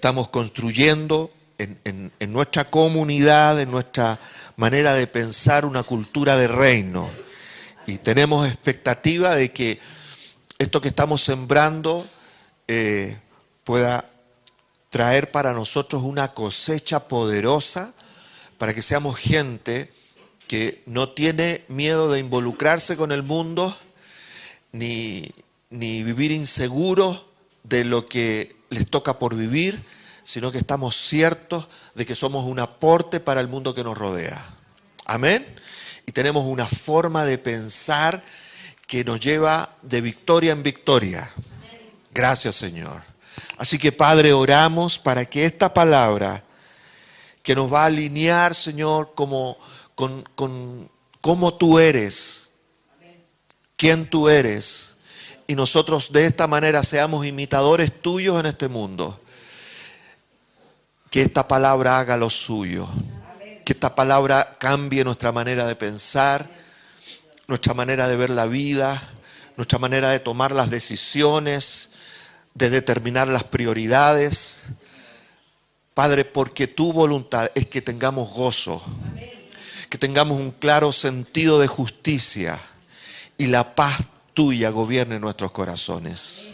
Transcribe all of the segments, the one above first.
estamos construyendo en nuestra comunidad, en nuestra manera de pensar, una cultura de reino. Y tenemos expectativa de que esto que estamos sembrando pueda traer para nosotros una cosecha poderosa, para que seamos gente que no tiene miedo de involucrarse con el mundo, ni vivir inseguros de lo que les toca por vivir, sino que estamos ciertos de que somos un aporte para el mundo que nos rodea. Amén. Y tenemos una forma de pensar que nos lleva de victoria en victoria. Gracias, Señor. Así que, Padre, oramos para que esta palabra que nos va a alinear, Señor, con cómo tú eres, quién tú eres, y nosotros de esta manera seamos imitadores tuyos en este mundo. Que esta palabra haga lo suyo. Que esta palabra cambie nuestra manera de pensar, nuestra manera de ver la vida, nuestra manera de tomar las decisiones, de determinar las prioridades. Padre, porque tu voluntad es que tengamos gozo, que tengamos un claro sentido de justicia y la paz tuya gobierne nuestros corazones.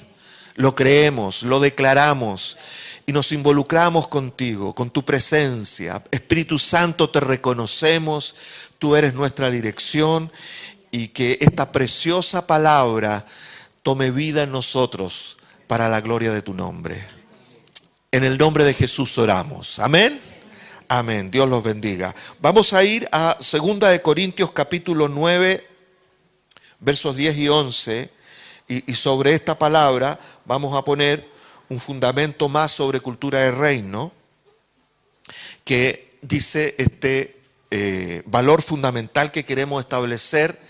Lo creemos, lo declaramos y nos involucramos contigo, con tu presencia. Espíritu Santo, te reconocemos, tú eres nuestra dirección, y que esta preciosa palabra tome vida en nosotros para la gloria de tu nombre. En el nombre de Jesús oramos. Amén. Amén. Dios los bendiga. Vamos a ir a 2 Corintios capítulo 9, versos 10 y 11. Y sobre esta palabra vamos a poner un fundamento más sobre cultura de reino, que dice este valor fundamental que queremos establecer,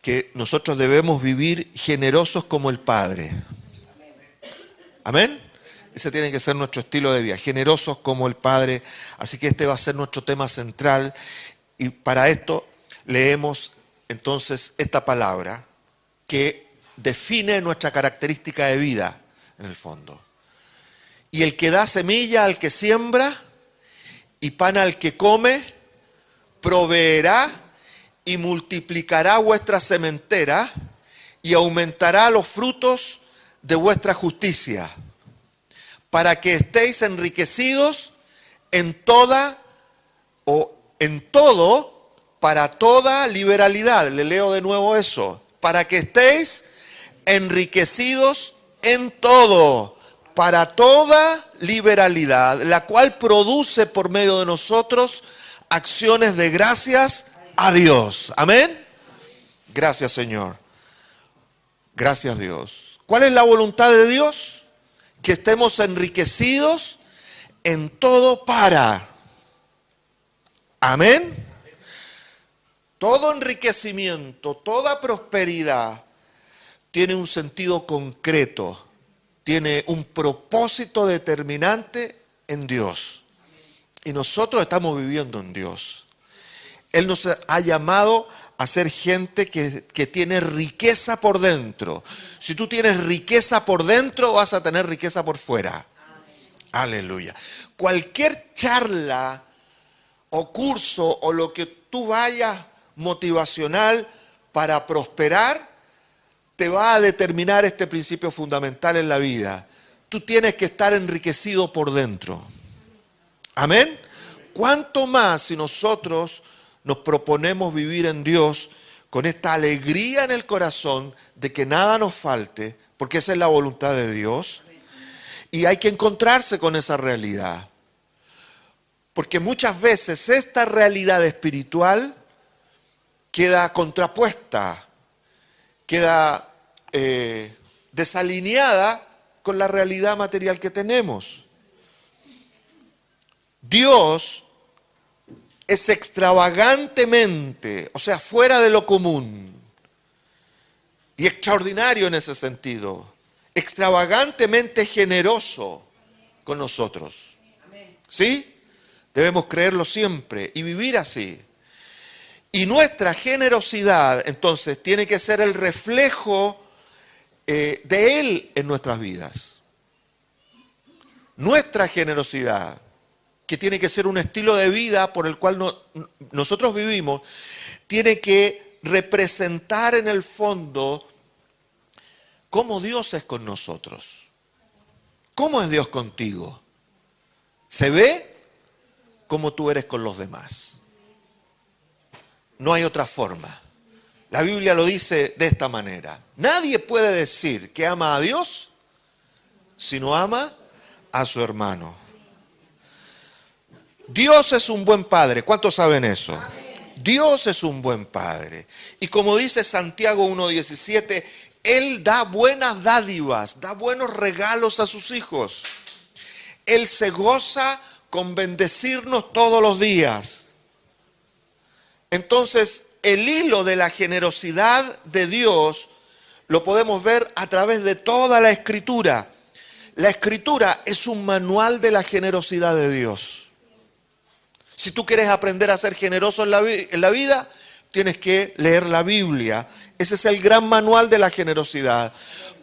que nosotros debemos vivir generosos como el Padre. Amén. Ese tiene que ser nuestro estilo de vida, generosos como el Padre. Así que este va a ser nuestro tema central, y para esto leemos entonces esta palabra que define nuestra característica de vida en el fondo. Y el que da semilla al que siembra y pan al que come, proveerá y multiplicará vuestra sementera y aumentará los frutos de vuestra justicia, para que estéis enriquecidos en todo, para toda liberalidad. Le leo de nuevo eso. Para que estéis enriquecidos en todo, para toda liberalidad, la cual produce por medio de nosotros acciones de gracias a Dios. Amén. Gracias, Señor. Gracias, Dios. ¿Cuál es la voluntad de Dios? Que estemos enriquecidos en todo para. Amén. Todo enriquecimiento, toda prosperidad tiene un sentido concreto, tiene un propósito determinante en Dios. Y nosotros estamos viviendo en Dios. Él nos ha llamado a ser gente que tiene riqueza por dentro. Si tú tienes riqueza por dentro, vas a tener riqueza por fuera. Aleluya. Cualquier charla o curso o lo que tú vayas motivacional para prosperar, te va a determinar este principio fundamental en la vida. Tú tienes que estar enriquecido por dentro. Amén. ¿Cuánto más si nosotros nos proponemos vivir en Dios con esta alegría en el corazón de que nada nos falte, porque esa es la voluntad de Dios? Y hay que encontrarse con esa realidad. Porque muchas veces esta realidad espiritual queda contrapuesta, queda desalineada con la realidad material que tenemos. Dios es extravagantemente, o sea, fuera de lo común, y extraordinario en ese sentido, extravagantemente generoso con nosotros. ¿Sí? Debemos creerlo siempre y vivir así. Y nuestra generosidad, entonces, tiene que ser el reflejo de Él en nuestras vidas. nuestra generosidad, que tiene que ser un estilo de vida por el cual nosotros vivimos, tiene que representar en el fondo cómo Dios es con nosotros. ¿Cómo es Dios contigo? ¿Se ve? Como tú eres con los demás. No hay otra forma. La Biblia lo dice de esta manera. Nadie puede decir que ama a Dios si no ama a su hermano. Dios es un buen padre. ¿Cuántos saben eso? Dios es un buen padre. Y como dice Santiago 1:17, Él da buenas dádivas, da buenos regalos a sus hijos. Él se goza con bendecirnos todos los días. Entonces, el hilo de la generosidad de Dios lo podemos ver a través de toda la Escritura. La Escritura es un manual de la generosidad de Dios. Si tú quieres aprender a ser generoso en la vida, tienes que leer la Biblia. Ese es el gran manual de la generosidad,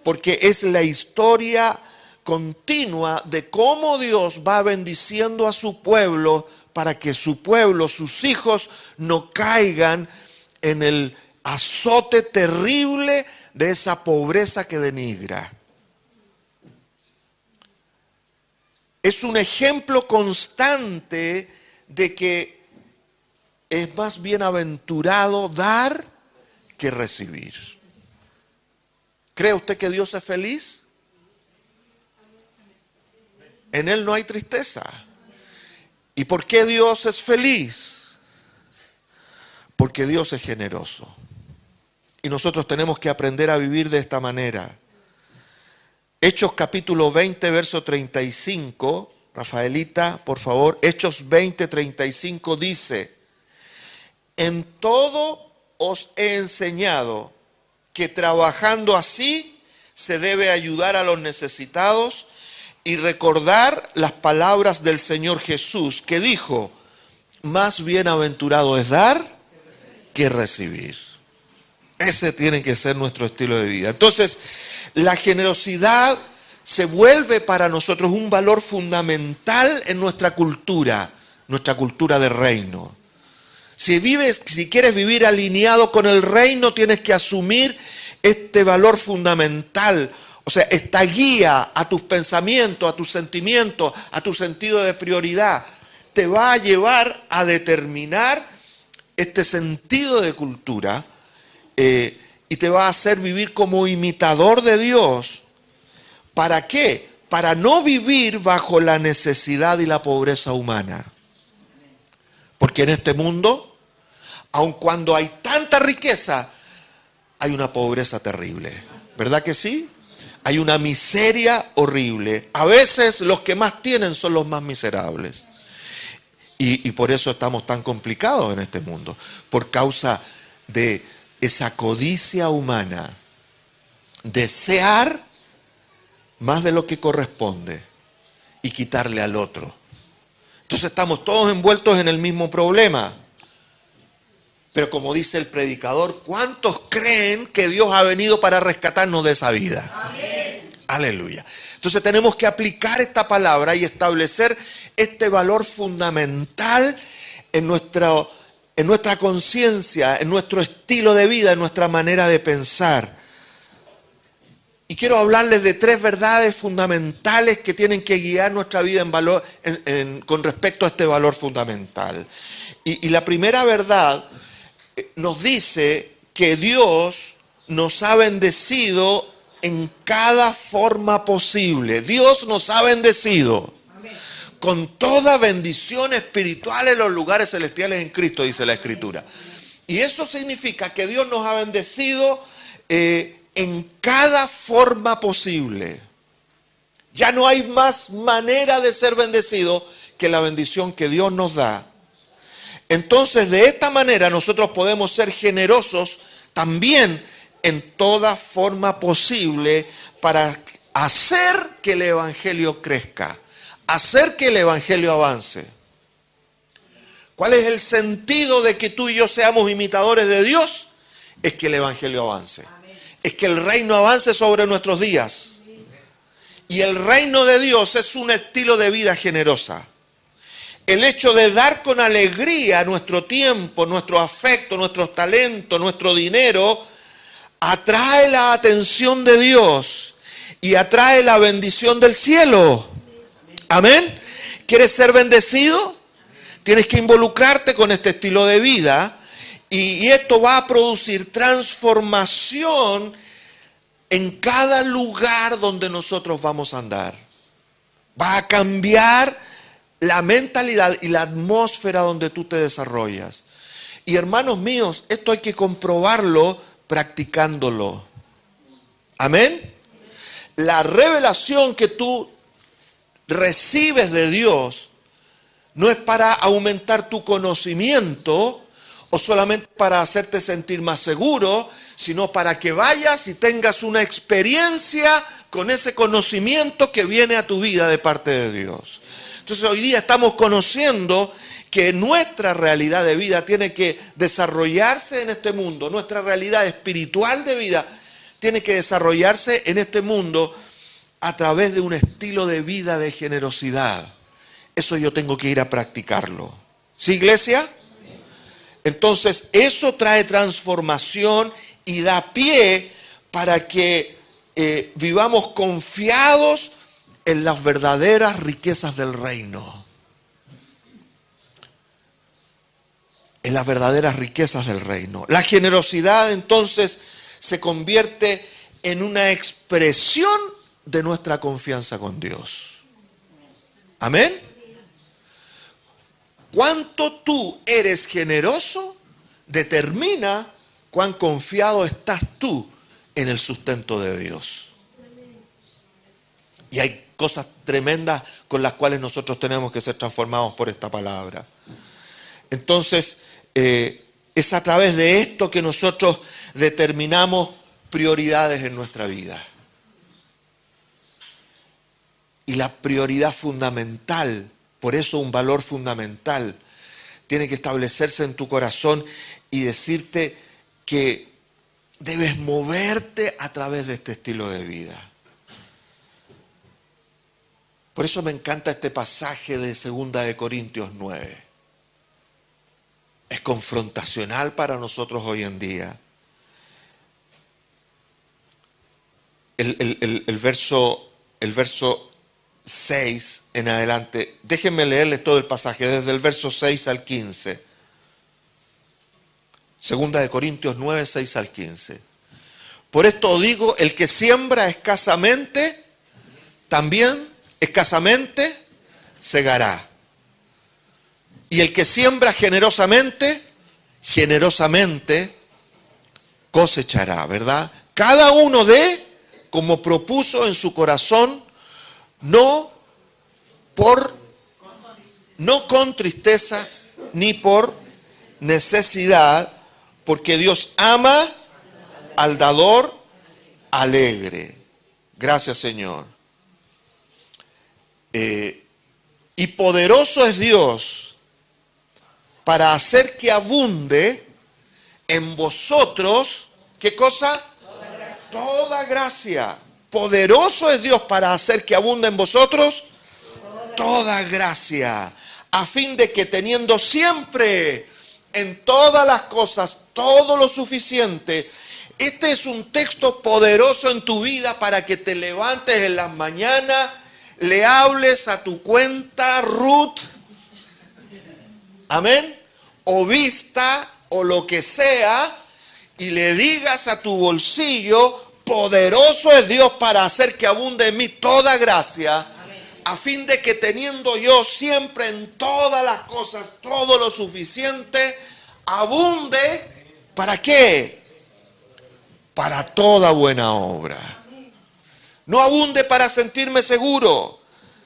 porque es la historia continua de cómo Dios va bendiciendo a su pueblo para que su pueblo, sus hijos, no caigan en el azote terrible de esa pobreza que denigra. Es un ejemplo constante de que es más bienaventurado dar que recibir. ¿Cree usted que Dios es feliz? En Él no hay tristeza. ¿Y por qué Dios es feliz? Porque Dios es generoso. Y nosotros tenemos que aprender a vivir de esta manera. Hechos capítulo 20, verso 35. Rafaelita, por favor. Hechos 20, 35 dice: en todo os he enseñado que trabajando así se debe ayudar a los necesitados y recordar las palabras del Señor Jesús, que dijo: más bienaventurado es dar que recibir. Ese tiene que ser nuestro estilo de vida. Entonces, la generosidad se vuelve para nosotros un valor fundamental en nuestra cultura de reino. Si quieres vivir alineado con el reino, tienes que asumir este valor fundamental. O sea, esta guía a tus pensamientos, a tus sentimientos, a tu sentido de prioridad, te va a llevar a determinar este sentido de cultura y te va a hacer vivir como imitador de Dios. ¿Para qué? Para no vivir bajo la necesidad y la pobreza humana. Porque en este mundo, aun cuando hay tanta riqueza, hay una pobreza terrible. ¿Verdad que sí? Hay una miseria horrible. A veces los que más tienen son los más miserables. Y por eso estamos tan complicados en este mundo. Por causa de esa codicia humana. Desear más de lo que corresponde y quitarle al otro. Entonces estamos todos envueltos en el mismo problema. Pero como dice el predicador, ¿cuántos creen que Dios ha venido para rescatarnos de esa vida? Amén. Aleluya. Entonces tenemos que aplicar esta palabra y establecer este valor fundamental en nuestra conciencia, en nuestro estilo de vida, en nuestra manera de pensar. Y quiero hablarles de 3 verdades fundamentales que tienen que guiar nuestra vida con respecto a este valor fundamental. Y la primera verdad nos dice que Dios nos ha bendecido en cada forma posible. Dios nos ha bendecido con toda bendición espiritual en los lugares celestiales en Cristo, dice la Escritura. Y eso significa que Dios nos ha bendecido en cada forma posible. Ya no hay más manera de ser bendecido que la bendición que Dios nos da. Entonces, de esta manera nosotros podemos ser generosos también en toda forma posible para hacer que el Evangelio crezca, hacer que el Evangelio avance. ¿Cuál es el sentido de que tú y yo seamos imitadores de Dios? Es que el Evangelio avance. Es que el reino avance sobre nuestros días. Y el reino de Dios es un estilo de vida generosa. El hecho de dar con alegría nuestro tiempo, nuestro afecto, nuestros talentos, nuestro dinero, atrae la atención de Dios y atrae la bendición del cielo. Amén. ¿Quieres ser bendecido? Tienes que involucrarte con este estilo de vida y esto va a producir transformación en cada lugar donde nosotros vamos a andar. Va a cambiar la mentalidad y la atmósfera donde tú te desarrollas. Y hermanos míos, esto hay que comprobarlo practicándolo. Amén. La revelación que tú recibes de Dios no es para aumentar tu conocimiento o solamente para hacerte sentir más seguro, sino para que vayas y tengas una experiencia con ese conocimiento que viene a tu vida de parte de Dios. Entonces hoy día estamos conociendo que nuestra realidad de vida tiene que desarrollarse en este mundo, nuestra realidad espiritual de vida tiene que desarrollarse en este mundo a través de un estilo de vida de generosidad. Eso yo tengo que ir a practicarlo. ¿Sí, iglesia? Entonces eso trae transformación y da pie para que vivamos confiados en las verdaderas riquezas del reino. En las verdaderas riquezas del reino. La generosidad entonces se convierte en una expresión de nuestra confianza con Dios. Amén. Cuánto tú eres generoso determina cuán confiado estás tú en el sustento de Dios. Y hay cosas tremendas con las cuales nosotros tenemos que ser transformados por esta palabra. Entonces, es a través de esto que nosotros determinamos prioridades en nuestra vida. Y la prioridad fundamental, por eso un valor fundamental, tiene que establecerse en tu corazón y decirte que debes moverte a través de este estilo de vida. Por eso me encanta este pasaje de 2 de Corintios 9. Es confrontacional para nosotros hoy en día. El verso 6 en adelante. Déjenme leerles todo el pasaje, desde el verso 6 al 15. 2 de Corintios 9, 6 al 15. Por esto digo, el que siembra escasamente, también escasamente segará. Y el que siembra generosamente, generosamente cosechará, ¿verdad? Cada uno dé como propuso en su corazón, no con tristeza ni por necesidad, porque Dios ama al dador alegre. Gracias, Señor. Y poderoso es Dios para hacer que abunde en vosotros, ¿qué cosa? Toda gracia. Poderoso es Dios para hacer que abunde en vosotros toda gracia, a fin de que teniendo siempre en todas las cosas todo lo suficiente. Este es un texto poderoso en tu vida para que te levantes en las mañanas, le hables a tu cuenta Ruth, amén, o vista o lo que sea, y le digas a tu bolsillo: poderoso es Dios para hacer que abunde en mí toda gracia, a fin de que teniendo yo siempre en todas las cosas todo lo suficiente, abunde. ¿Para qué? Para toda buena obra. No abunde para sentirme seguro,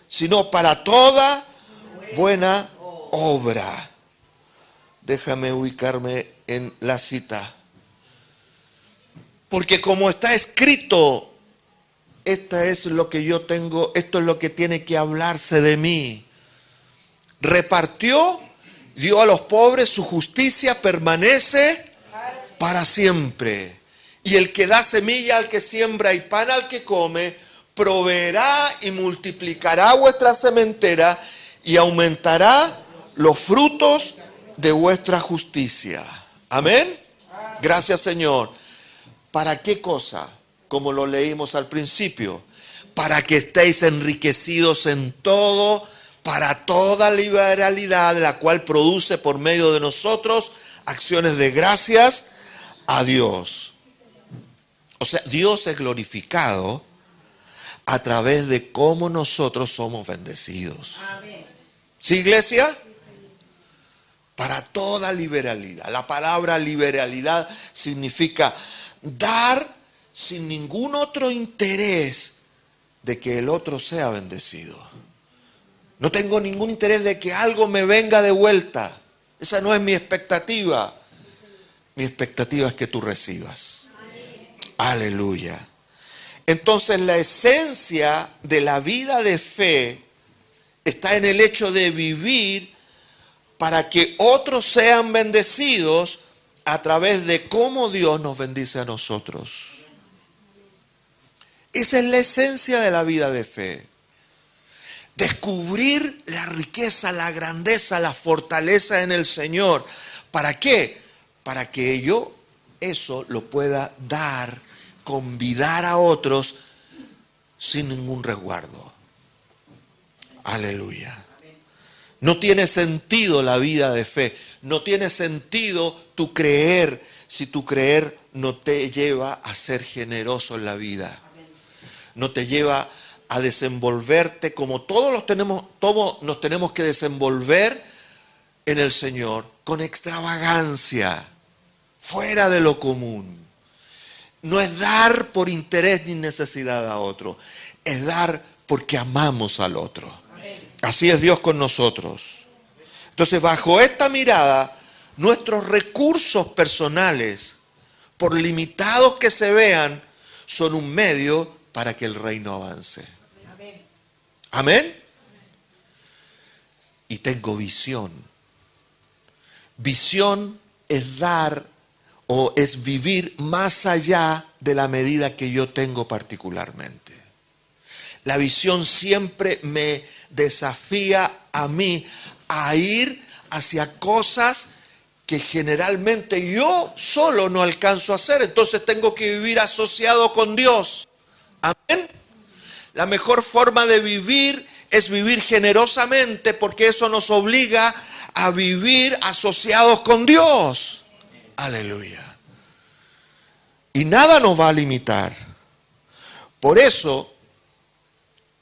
sino para toda buena obra. Déjame ubicarme en la cita. Porque como está escrito, esta es lo que yo tengo, esto es lo que tiene que hablarse de mí. Repartió, dio a los pobres, su justicia permanece para siempre. Y el que da semilla al que siembra y pan al que come, proveerá y multiplicará vuestra sementera y aumentará los frutos de vuestra justicia. Amén. Gracias, Señor. ¿Para qué cosa? Como lo leímos al principio. Para que estéis enriquecidos en todo, para toda liberalidad, la cual produce por medio de nosotros acciones de gracias a Dios. O sea, Dios es glorificado a través de cómo nosotros somos bendecidos. ¿Sí, iglesia? Para toda liberalidad. La palabra liberalidad significa dar sin ningún otro interés de que el otro sea bendecido. No tengo ningún interés de que algo me venga de vuelta. Esa no es mi expectativa. Mi expectativa es que tú recibas. Aleluya. Entonces la esencia de la vida de fe está en el hecho de vivir para que otros sean bendecidos a través de cómo Dios nos bendice a nosotros. Esa es la esencia de la vida de fe. Descubrir la riqueza, la grandeza, la fortaleza en el Señor. ¿Para qué? Para que yo eso lo pueda dar, convidar a otros sin ningún resguardo. Aleluya. No tiene sentido la vida de fe. No tiene sentido tu creer si tu creer no te lleva a ser generoso en la vida. No te lleva a desenvolverte como todos nos tenemos que desenvolver en el Señor, con extravagancia, fuera de lo común. No es dar por interés ni necesidad a otro, es dar porque amamos al otro. Así es Dios con nosotros. Entonces, bajo esta mirada, nuestros recursos personales, por limitados que se vean, son un medio para que el reino avance. Amén. Y tengo visión. Visión es dar o es vivir más allá de la medida que yo tengo particularmente. La visión siempre me desafía a mí a ir hacia cosas que generalmente yo solo no alcanzo a hacer. Entonces tengo que vivir asociado con Dios. Amén. La mejor forma de vivir es vivir generosamente, porque eso nos obliga a vivir asociados con Dios. Aleluya. Y nada nos va a limitar. Por eso,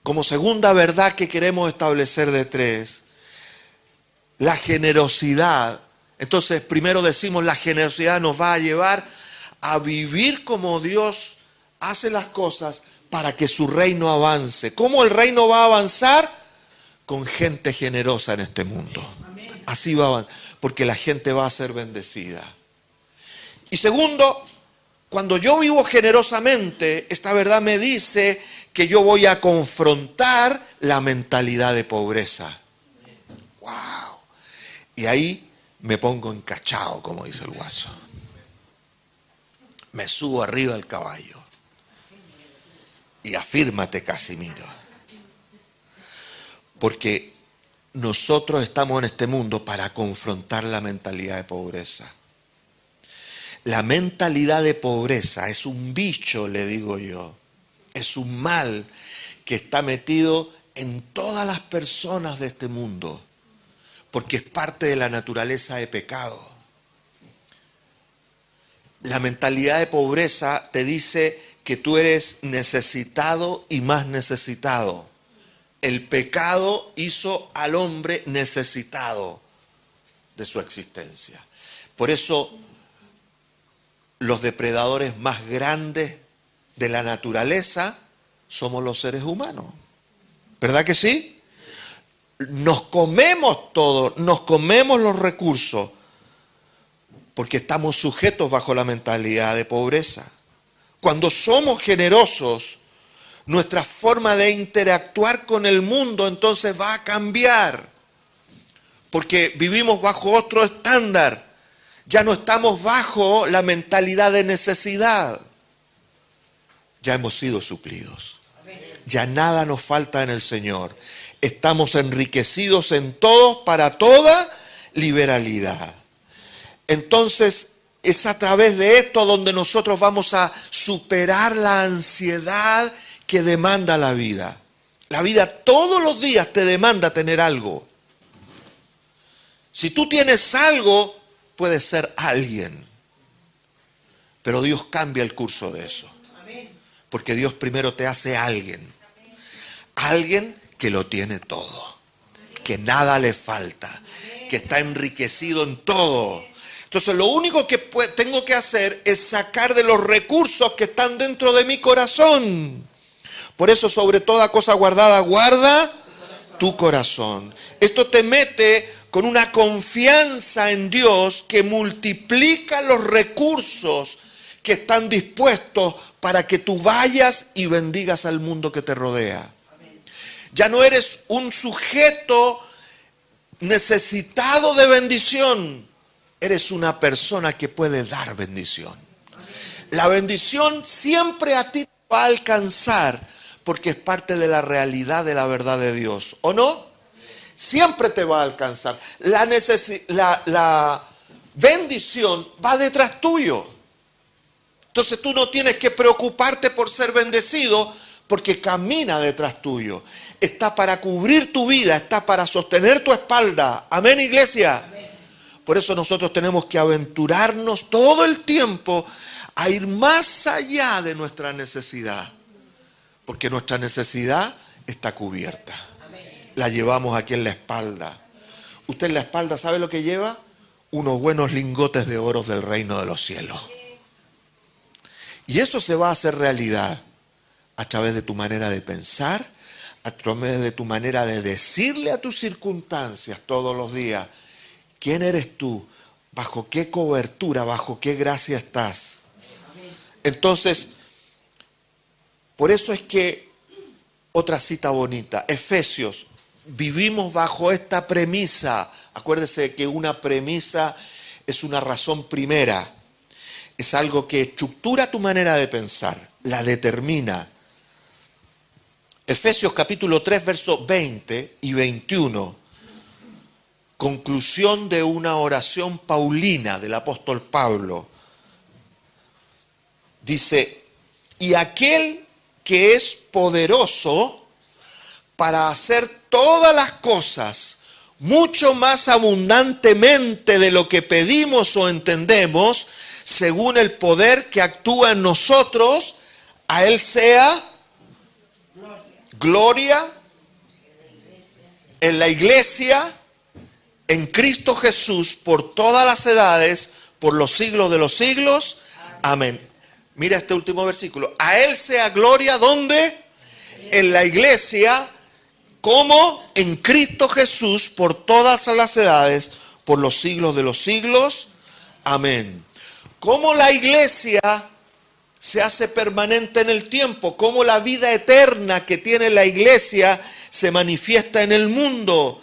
como segunda verdad que queremos establecer de tres, la generosidad. Entonces, primero decimos, la generosidad nos va a llevar a vivir como Dios hace las cosas para que su reino avance. ¿Cómo el reino va a avanzar? Con gente generosa en este mundo. Así va a avanzar, porque la gente va a ser bendecida. Y segundo, cuando yo vivo generosamente, esta verdad me dice que yo voy a confrontar la mentalidad de pobreza. ¡Wow! Y ahí me pongo encachado, como dice el guaso. Me subo arriba del caballo. Y afírmate, Casimiro. Porque nosotros estamos en este mundo para confrontar la mentalidad de pobreza. La mentalidad de pobreza es un bicho, le digo yo. Es un mal que está metido en todas las personas de este mundo. Porque es parte de la naturaleza de pecado. La mentalidad de pobreza te dice que tú eres necesitado y más necesitado. El pecado hizo al hombre necesitado de su existencia. Por eso los depredadores más grandes de la naturaleza somos los seres humanos. ¿Verdad que sí? Nos comemos todo, nos comemos los recursos, porque estamos sujetos bajo la mentalidad de pobreza. Cuando somos generosos, nuestra forma de interactuar con el mundo entonces va a cambiar, porque vivimos bajo otro estándar. Ya no estamos bajo la mentalidad de necesidad. Ya hemos sido suplidos. ya nada nos falta en el Señor. Estamos enriquecidos en todo para toda liberalidad. Entonces, es a través de esto donde nosotros vamos a superar la ansiedad que demanda la vida. La vida todos los días te demanda tener algo. Si tú tienes algo, puedes ser alguien. Pero Dios cambia el curso de eso. Porque Dios primero te hace alguien. Alguien que lo tiene todo. Que nada le falta. Que está enriquecido en todo. Entonces lo único que tengo que hacer es sacar de los recursos que están dentro de mi corazón. Por eso, sobre toda cosa guardada, guarda tu corazón. Esto te mete con una confianza en Dios que multiplica los recursos que están dispuestos para que tú vayas y bendigas al mundo que te rodea. Ya no eres un sujeto necesitado de bendición. Eres una persona que puede dar bendición. La bendición siempre a ti te va a alcanzar porque es parte de la realidad de la verdad de Dios. ¿O no? Siempre te va a alcanzar. La bendición va detrás tuyo. Entonces tú no tienes que preocuparte por ser bendecido porque camina detrás tuyo. Está para cubrir tu vida, está para sostener tu espalda. Amén, iglesia. Amén. Por eso nosotros tenemos que aventurarnos todo el tiempo a ir más allá de nuestra necesidad. Porque nuestra necesidad está cubierta. La llevamos aquí en la espalda. Usted en la espalda, ¿sabe lo que lleva? Unos buenos lingotes de oro del reino de los cielos. Y eso se va a hacer realidad a través de tu manera de pensar, a través de tu manera de decirle a tus circunstancias todos los días, ¿quién eres tú? ¿Bajo qué cobertura, bajo qué gracia estás? Entonces, por eso es que, otra cita bonita, Efesios, vivimos bajo esta premisa. Acuérdese que una premisa es una razón primera. Es algo que estructura tu manera de pensar, la determina. Efesios capítulo 3, versos 20 y 21. Conclusión de una oración paulina del apóstol Pablo. Dice, y aquel que es poderoso para hacer todas las cosas mucho más abundantemente de lo que pedimos o entendemos, según el poder que actúa en nosotros, a Él sea gloria en la iglesia, en Cristo Jesús, por todas las edades, por los siglos de los siglos. Amén. Mira este último versículo. A Él sea gloria, ¿dónde? En la iglesia, como en Cristo Jesús, por todas las edades, por los siglos de los siglos. Amén. Cómo la iglesia se hace permanente en el tiempo, cómo la vida eterna que tiene la iglesia se manifiesta en el mundo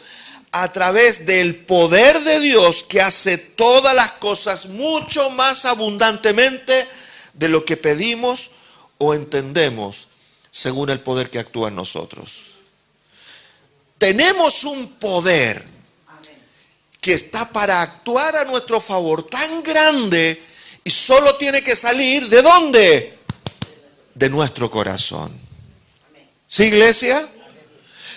a través del poder de Dios que hace todas las cosas mucho más abundantemente de lo que pedimos o entendemos, según el poder que actúa en nosotros. Tenemos un poder que está para actuar a nuestro favor tan grande y solo tiene que salir ¿de dónde? De nuestro corazón. ¿Sí, iglesia?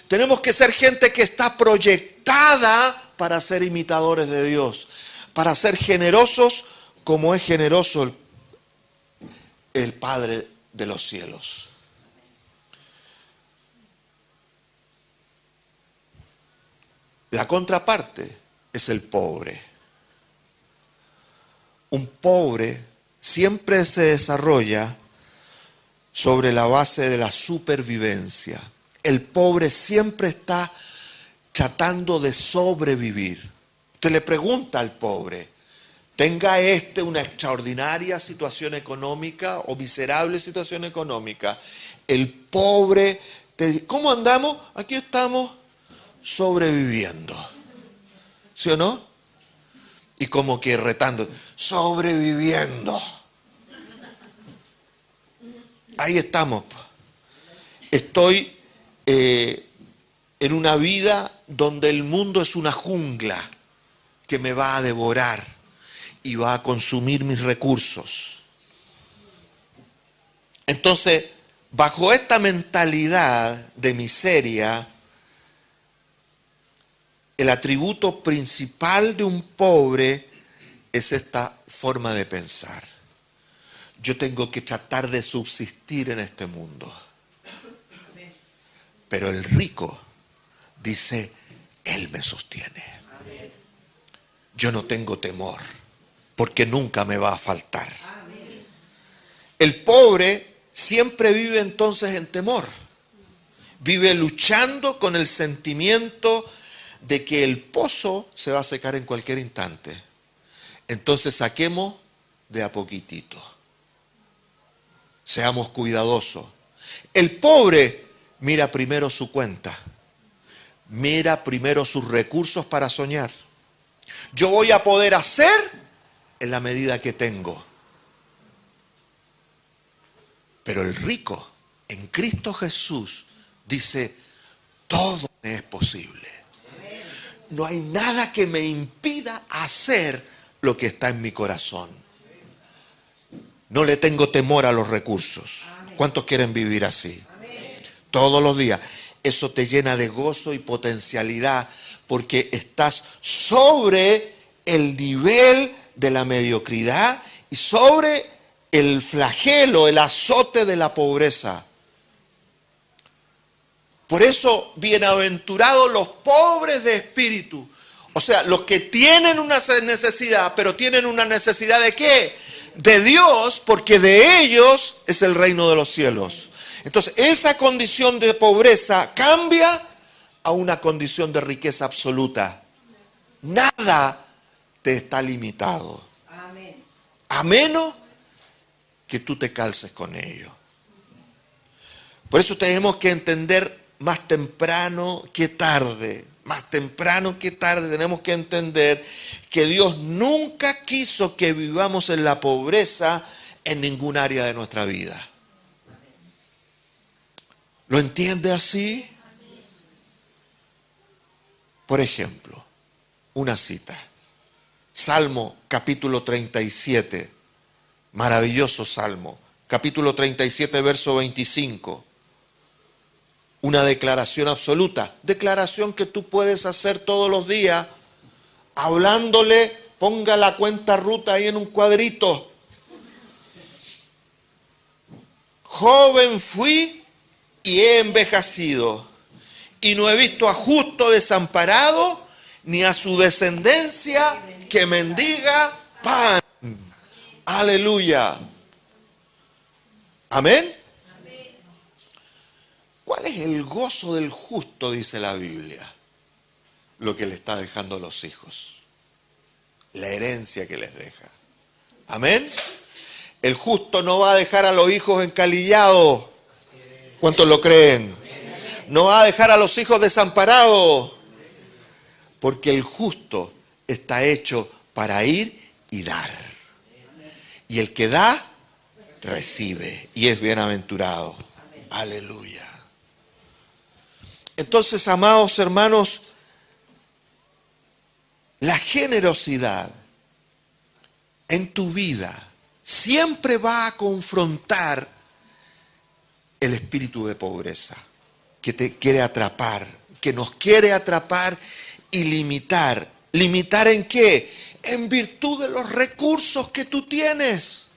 Tenemos que ser gente que está proyectada para ser imitadores de Dios, para ser generosos como es generoso el Padre de los cielos. La contraparte es el pobre. Un pobre siempre se desarrolla sobre la base de la supervivencia. El pobre siempre está tratando de sobrevivir. Usted le pregunta al pobre, tenga una extraordinaria situación económica o miserable situación económica, el pobre te dice, ¿cómo andamos? Aquí estamos sobreviviendo. ¿Sí o no? Y como que retando, sobreviviendo. Ahí estamos. Estoy en una vida donde el mundo es una jungla que me va a devorar y va a consumir mis recursos. Entonces, bajo esta mentalidad de miseria, el atributo principal de un pobre es esta forma de pensar. Yo tengo que tratar de subsistir en este mundo. Pero el rico dice, Él me sostiene. Yo no tengo temor, porque nunca me va a faltar. El pobre siempre vive entonces en temor. Vive luchando con el sentimiento de que el pozo se va a secar en cualquier instante. Entonces saquemos de a poquitito. Seamos cuidadosos. El pobre mira primero su cuenta. Mira primero sus recursos para soñar. Yo voy a poder hacer en la medida que tengo. Pero el rico en Cristo Jesús dice, todo me es posible. No hay nada que me impida hacer lo que está en mi corazón. No le tengo temor a los recursos. ¿Cuántos quieren vivir así? Todos los días. Eso te llena de gozo y potencialidad porque estás sobre el nivel de la mediocridad y sobre el flagelo, el azote de la pobreza. Por eso, bienaventurados los pobres de espíritu. O sea, los que tienen una necesidad, pero tienen una necesidad ¿de qué? De Dios, porque de ellos es el reino de los cielos. Entonces, esa condición de pobreza cambia a una condición de riqueza absoluta. Nada te está limitado. A menos que tú te calces con ello. Por eso tenemos que entender más temprano que tarde. Más temprano que tarde tenemos que entender que Dios nunca quiso que vivamos en la pobreza en ningún área de nuestra vida. ¿Lo entiende así? Por ejemplo, una cita. Salmo capítulo 37. Maravilloso Salmo. Capítulo 37, verso 25. Una declaración absoluta. Declaración que tú puedes hacer todos los días. Hablándole, ponga la cuenta ruta ahí en un cuadrito. Joven fui y he envejecido, y no he visto a justo desamparado, ni a su descendencia que mendiga pan. Aleluya. Amén. ¿Cuál es el gozo del justo? Dice la Biblia. Lo que le está dejando a los hijos. La herencia que les deja. Amén. El justo no va a dejar a los hijos encalillados. ¿Cuántos lo creen? No va a dejar a los hijos desamparados. Porque el justo está hecho para ir y dar. Y el que da, recibe. Y es bienaventurado. Aleluya. Entonces, amados hermanos, la generosidad en tu vida siempre va a confrontar el espíritu de pobreza que te quiere atrapar, que nos quiere atrapar y limitar. ¿Limitar en qué? En virtud de los recursos que tú tienes.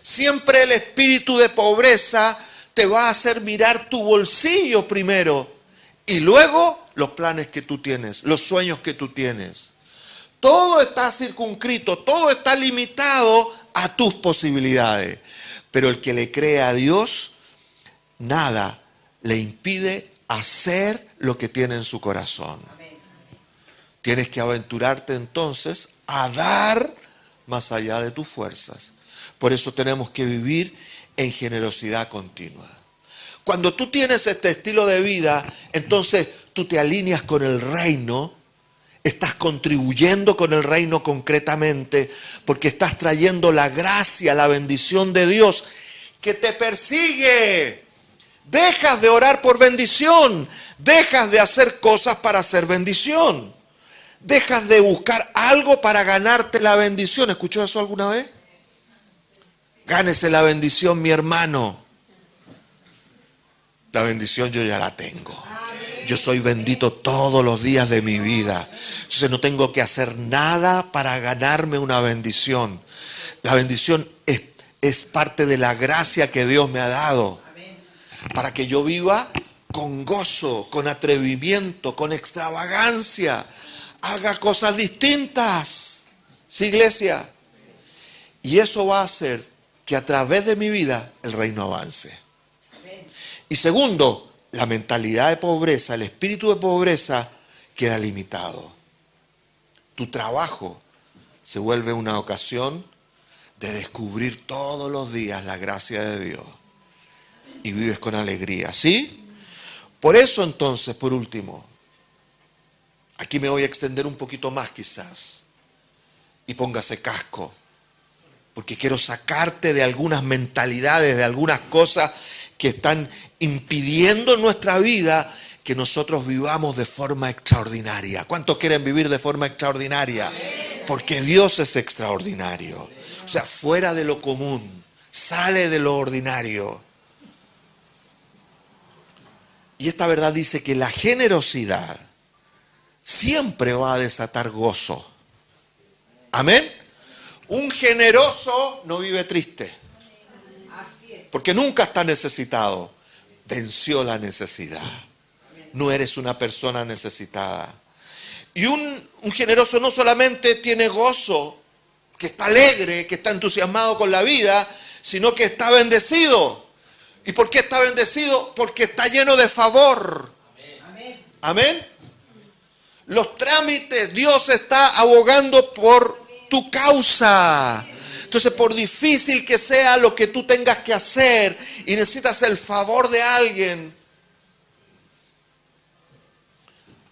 Siempre el espíritu de pobreza te va a hacer mirar tu bolsillo primero y luego los planes que tú tienes, los sueños que tú tienes. Todo está circunscrito, todo está limitado a tus posibilidades. Pero el que le cree a Dios, nada le impide hacer lo que tiene en su corazón. Tienes que aventurarte entonces a dar más allá de tus fuerzas. Por eso tenemos que vivir en generosidad continua. Cuando tú tienes este estilo de vida, entonces tú te alineas con el reino, estás contribuyendo con el reino concretamente, porque estás trayendo la gracia, la bendición de Dios que te persigue. Dejas de orar por bendición. Dejas de hacer cosas para hacer bendición. Dejas de buscar algo para ganarte la bendición. ¿Escuchó eso alguna vez? Gánese la bendición, mi hermano. La bendición yo ya la tengo. Yo soy bendito todos los días de mi vida. Entonces no tengo que hacer nada para ganarme una bendición. La bendición es parte de la gracia que Dios me ha dado. Para que yo viva con gozo, con atrevimiento, con extravagancia. Haga cosas distintas. ¿Sí, iglesia? Y eso va a hacer que a través de mi vida el reino avance. Y segundo, la mentalidad de pobreza, el espíritu de pobreza queda limitado. Tu trabajo se vuelve una ocasión de descubrir todos los días la gracia de Dios. Y vives con alegría, ¿sí? Por eso entonces, por último, aquí me voy a extender un poquito más quizás. Y póngase casco. Porque quiero sacarte de algunas mentalidades, de algunas cosas que están impidiendo en nuestra vida que nosotros vivamos de forma extraordinaria. ¿Cuántos quieren vivir de forma extraordinaria? Porque Dios es extraordinario. O sea, fuera de lo común, sale de lo ordinario. Y esta verdad dice que la generosidad siempre va a desatar gozo. Amén. Un generoso no vive triste. Porque nunca está necesitado. Venció la necesidad. No eres una persona necesitada. Y un generoso no solamente tiene gozo, que está alegre, que está entusiasmado con la vida, sino que está bendecido. ¿Y por qué está bendecido? Porque está lleno de favor. Amén. Amén. Los trámites, Dios está abogando por tu causa. Entonces, por difícil que sea lo que tú tengas que hacer y necesitas el favor de alguien,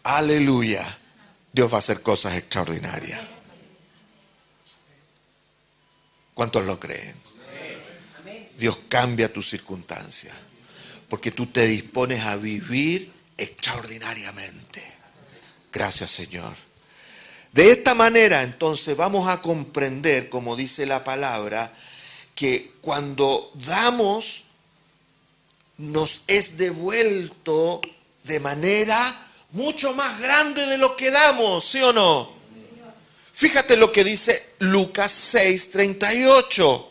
aleluya, Dios va a hacer cosas extraordinarias. ¿Cuántos lo creen? Dios cambia tu circunstancia porque tú te dispones a vivir extraordinariamente. Gracias, Señor. De esta manera, entonces, vamos a comprender, como dice la palabra, que cuando damos, nos es devuelto de manera mucho más grande de lo que damos, ¿sí o no? Fíjate lo que dice Lucas 6:38.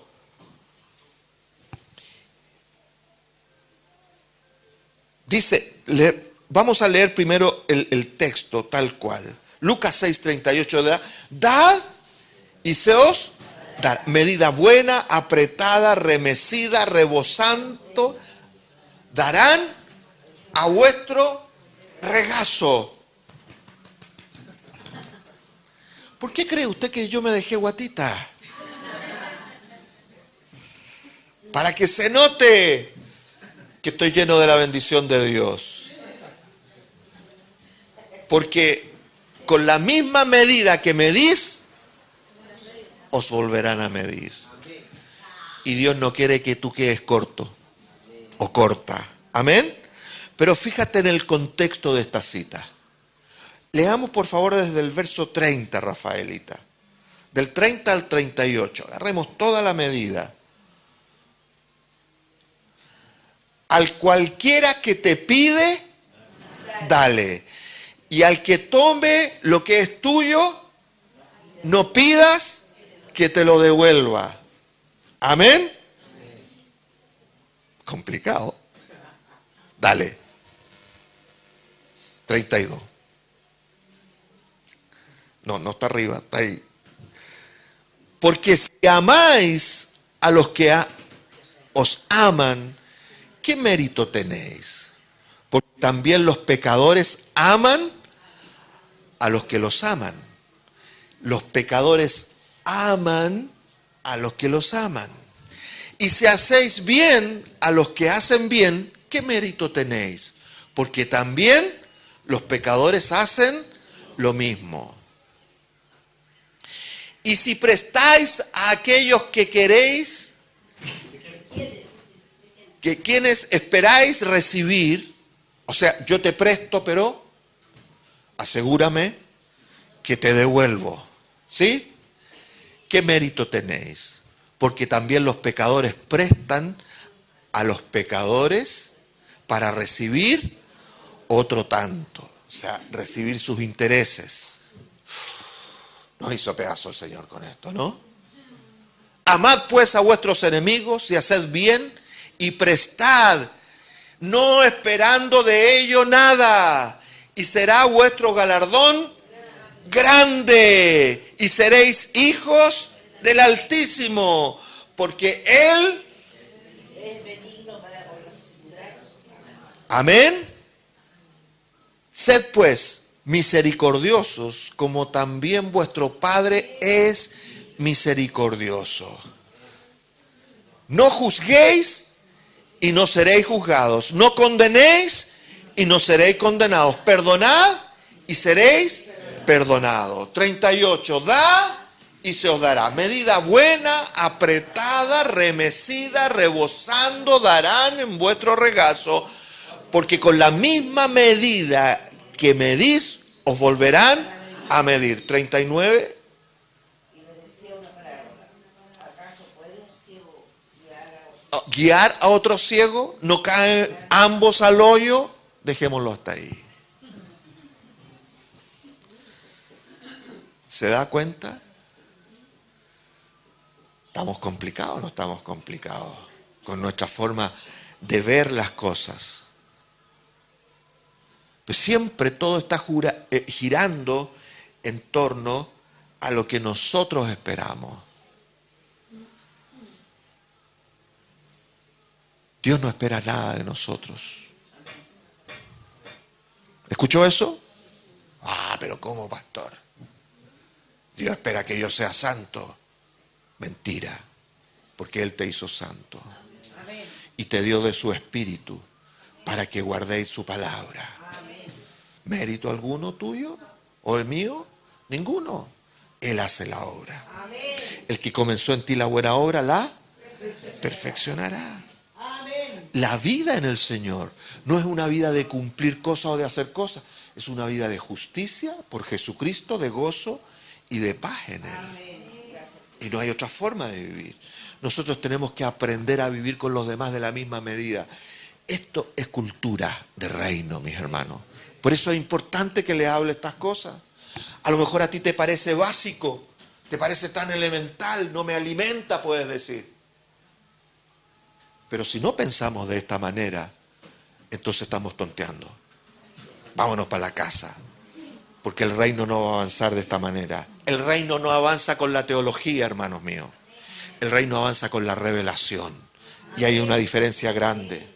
Dice, vamos a leer primero el texto tal cual. Lucas 6:38, dad y se os dará. Medida buena, apretada, remecida, rebosando, darán a vuestro regazo. ¿Por qué cree usted que yo me dejé guatita? Para que se note que estoy lleno de la bendición de Dios. Porque con la misma medida que medís, os volverán a medir. Y Dios no quiere que tú quedes corto o corta. Amén. Pero fíjate en el contexto de esta cita. Leamos por favor desde el verso 30, Rafaelita. Del 30 al 38. Agarremos toda la medida. Al cualquiera que te pide, dale. Y al que tome lo que es tuyo, no pidas que te lo devuelva. Amén. Complicado. Dale. 32. No está arriba, está ahí. Porque si amáis a los que os aman, ¿qué mérito tenéis? Porque también los pecadores aman a los que los aman. Los pecadores aman a los que los aman. Y si hacéis bien a los que hacen bien, ¿qué mérito tenéis? Porque también los pecadores hacen lo mismo. Y si prestáis a aquellos que queréis, que quienes esperáis recibir, o sea, yo te presto, pero asegúrame que te devuelvo. ¿Sí? ¿Qué mérito tenéis? Porque también los pecadores prestan a los pecadores para recibir otro tanto. O sea, recibir sus intereses. Nos hizo pedazo el Señor con esto, ¿no? Amad pues a vuestros enemigos y haced bien y prestad, no esperando de ello nada, y será vuestro galardón grande, y seréis hijos del Altísimo, porque Él, amén. Sed pues misericordiosos, como también vuestro Padre es misericordioso. No juzguéis y no seréis juzgados. No condenéis y no seréis condenados. Perdonad y seréis perdonados. 38. Da y se os dará. Medida buena, apretada, remecida, rebosando, darán en vuestro regazo. Porque con la misma medida que medís, os volverán a medir. 39. Guiar a otro ciego, no caen ambos al hoyo, dejémoslo hasta ahí. ¿Se da cuenta? ¿Estamos complicados o no estamos complicados con nuestra forma de ver las cosas? Pues siempre todo está girando en torno a lo que nosotros esperamos. Dios no espera nada de nosotros. ¿Escuchó eso? Pero ¿cómo, pastor? Dios espera que yo sea santo. Mentira, porque Él te hizo santo. Y te dio de su espíritu para que guardéis su palabra. ¿Mérito alguno tuyo o el mío? Ninguno. Él hace la obra. El que comenzó en ti la buena obra la perfeccionará. La vida en el Señor no es una vida de cumplir cosas o de hacer cosas. Es una vida de justicia por Jesucristo, de gozo y de paz en Él. Y no hay otra forma de vivir. Nosotros tenemos que aprender a vivir con los demás de la misma medida. Esto es cultura de reino, mis hermanos. Por eso es importante que le hable estas cosas. A lo mejor a ti te parece básico, te parece tan elemental, no me alimenta, puedes decir. Pero si no pensamos de esta manera, entonces estamos tonteando. Vámonos para la casa, porque el reino no va a avanzar de esta manera. El reino no avanza con la teología, hermanos míos. El reino avanza con la revelación. Y hay una diferencia grande.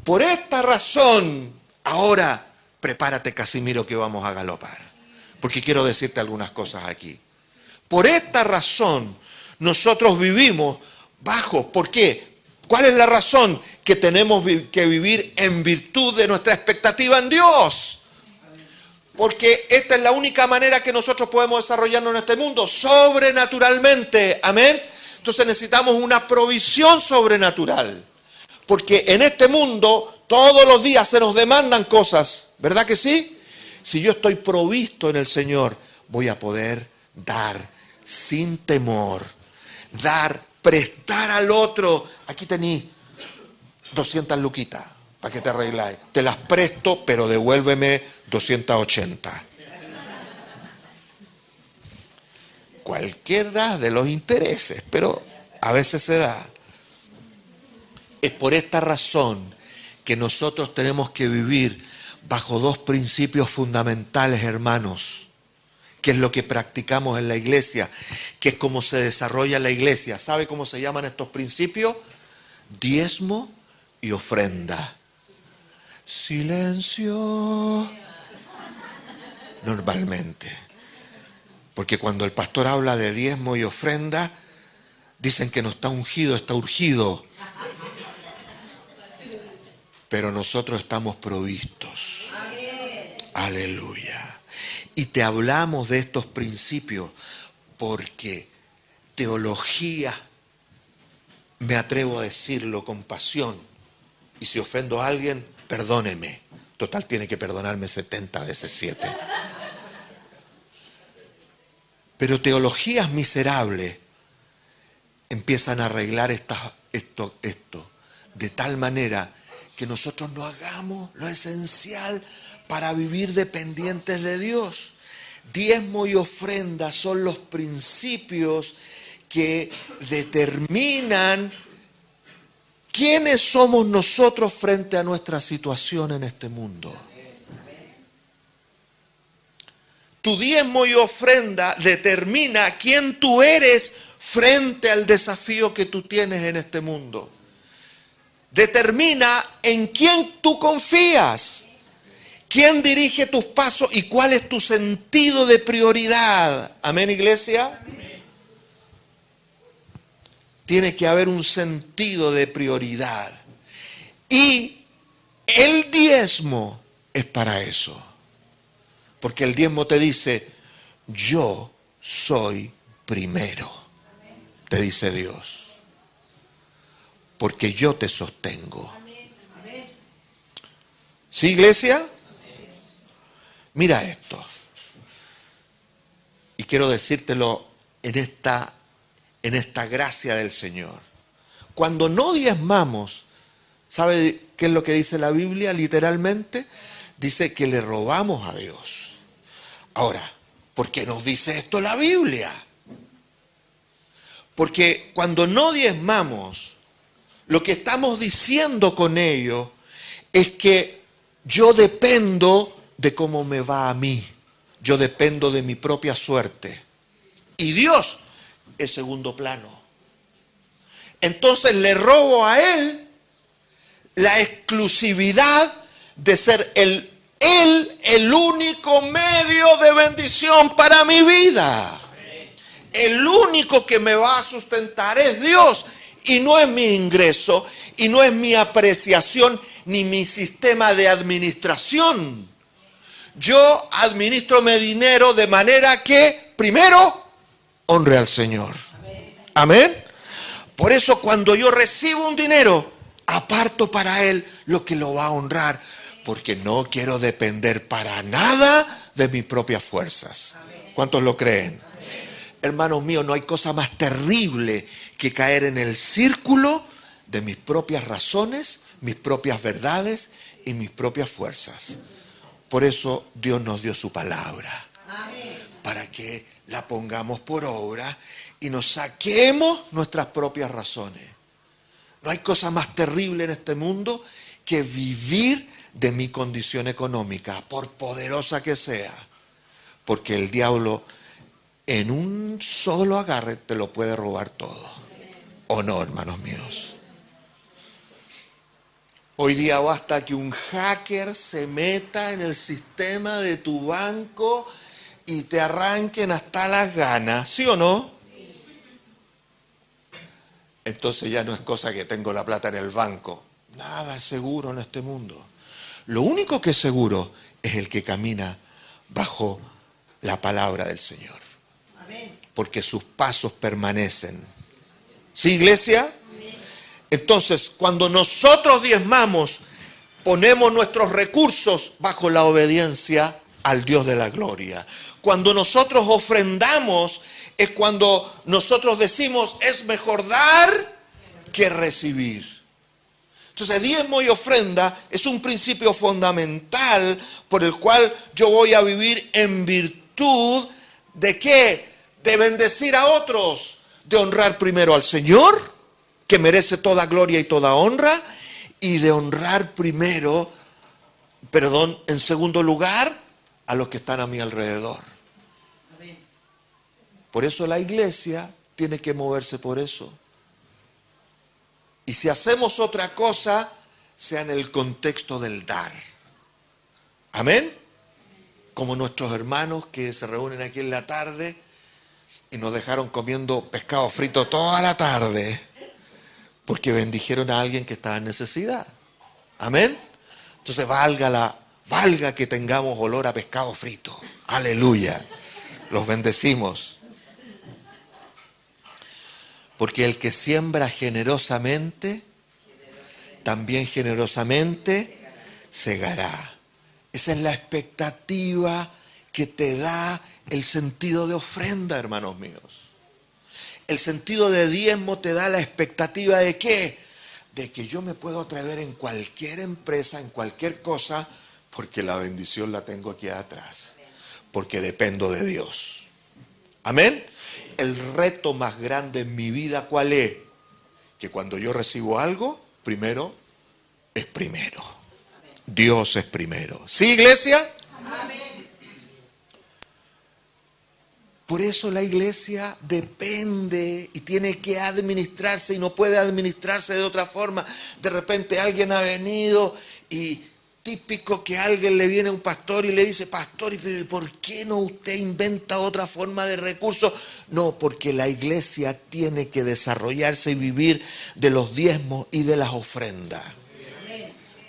Por esta razón, ahora prepárate, Casimiro, que vamos a galopar. Porque quiero decirte algunas cosas aquí. Por esta razón, nosotros vivimos bajo. ¿Por qué? ¿Cuál es la razón? Que tenemos que vivir en virtud de nuestra expectativa en Dios. Porque esta es la única manera que nosotros podemos desarrollarnos en este mundo, sobrenaturalmente. Amén. Entonces necesitamos una provisión sobrenatural. Porque en este mundo todos los días se nos demandan cosas. ¿Verdad que sí? Si yo estoy provisto en el Señor, voy a poder dar sin temor. Prestar al otro. Aquí tení 200 luquitas para que te arregláis. Te las presto, pero devuélveme 280. Cualquiera de los intereses, pero a veces se da. Es por esta razón que nosotros tenemos que vivir bajo dos principios fundamentales, hermanos. Que es lo que practicamos en la iglesia, que es como se desarrolla la iglesia. ¿Sabe cómo se llaman estos principios? Diezmo y ofrenda. Silencio. Normalmente. Porque cuando el pastor habla de diezmo y ofrenda, dicen que no está ungido, está urgido. Pero nosotros estamos provistos. Aleluya. Y te hablamos de estos principios porque teología me atrevo a decirlo con pasión. Y si ofendo a alguien, perdóneme. Total, tiene que perdonarme 70 veces 7. Pero teologías miserables empiezan a arreglar esto, de tal manera que nosotros no hagamos lo esencial para vivir dependientes de Dios. Diezmo y ofrenda son los principios que determinan quiénes somos nosotros frente a nuestra situación en este mundo. Tu diezmo y ofrenda determina quién tú eres frente al desafío que tú tienes en este mundo. Determina en quién tú confías, quién dirige tus pasos y cuál es tu sentido de prioridad. Amén, iglesia. Tiene que haber un sentido de prioridad. Y el diezmo es para eso. Porque el diezmo te dice, yo soy primero, te dice Dios. Porque yo te sostengo. ¿Sí, iglesia? Mira esto. Y quiero decírtelo en esta gracia del Señor. Cuando no diezmamos, ¿sabe qué es lo que dice la Biblia literalmente? Dice que le robamos a Dios. Ahora, ¿por qué nos dice esto la Biblia? Porque cuando no diezmamos, lo que estamos diciendo con ello es que yo dependo de cómo me va a mí. Yo dependo de mi propia suerte. Y Dios es segundo plano. Entonces le robo a Él la exclusividad de ser el único medio de bendición para mi vida. El único que me va a sustentar es Dios. Y no es mi ingreso, y no es mi apreciación, ni mi sistema de administración. Yo administro mi dinero de manera que, primero, honre al Señor. Amén. Por eso cuando yo recibo un dinero, aparto para Él lo que lo va a honrar. Porque no quiero depender para nada de mis propias fuerzas. ¿Cuántos lo creen? Hermanos míos, no hay cosa más terrible que caer en el círculo de mis propias razones, mis propias verdades y mis propias fuerzas. Por eso Dios nos dio su palabra. Para que la pongamos por obra y nos saquemos nuestras propias razones. No hay cosa más terrible en este mundo que vivir de mi condición económica, por poderosa que sea. Porque el diablo en un solo agarre te lo puede robar todo. ¿O no, hermanos míos? Hoy día basta que un hacker se meta en el sistema de tu banco y te arranquen hasta las ganas, ¿sí o no? Entonces ya no es cosa que tengo la plata en el banco. Nada es seguro en este mundo. Lo único que es seguro es el que camina bajo la palabra del Señor. Porque sus pasos permanecen. ¿Sí, iglesia? Entonces, cuando nosotros diezmamos, ponemos nuestros recursos bajo la obediencia al Dios de la gloria. Cuando nosotros ofrendamos, es cuando nosotros decimos, es mejor dar que recibir. Entonces, diezmo y ofrenda es un principio fundamental por el cual yo voy a vivir en virtud de ¿qué? De bendecir a otros, de honrar primero al Señor, que merece toda gloria y toda honra, y de honrar en segundo lugar, a los que están a mi alrededor. Por eso la iglesia tiene que moverse por eso. Y si hacemos otra cosa, sea en el contexto del dar. Amén. Como nuestros hermanos que se reúnen aquí en la tarde y nos dejaron comiendo pescado frito toda la tarde porque bendijeron a alguien que estaba en necesidad. Amén. Entonces valga que tengamos olor a pescado frito. Aleluya. Los bendecimos. Porque el que siembra generosamente, también generosamente segará. Esa es la expectativa que te da el sentido de ofrenda, hermanos míos. El sentido de diezmo te da la expectativa de ¿qué? De que yo me puedo atrever en cualquier empresa, en cualquier cosa, porque la bendición la tengo aquí atrás. Porque dependo de Dios. Amén. El reto más grande en mi vida, ¿cuál es? Que cuando yo recibo algo, primero es primero. Dios es primero. ¿Sí, iglesia? Amén. Por eso la iglesia depende y tiene que administrarse y no puede administrarse de otra forma. De repente alguien ha venido y típico que a alguien le viene un pastor y le dice, pastor, pero ¿por qué no usted inventa otra forma de recursos? No, porque la iglesia tiene que desarrollarse y vivir de los diezmos y de las ofrendas.